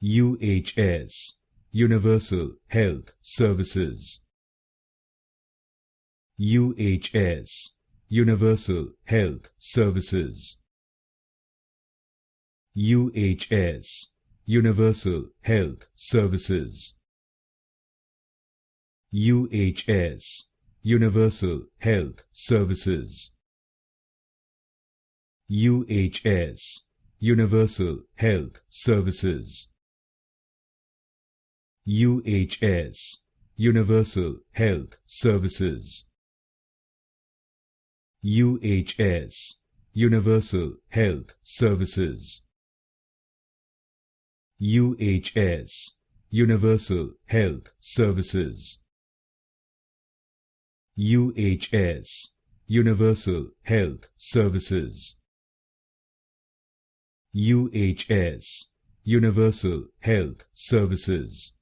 UHS, Universal Health Services. UHS, Universal Health Services. UHS, Universal Health Services. UHS, Universal Health Services. UHS, Universal Health Services. UHS, Universal Health Services. UHS, Universal Health Services. UHS, Universal Health Services. UHS, Universal Health Services. UHS, Universal Health Services.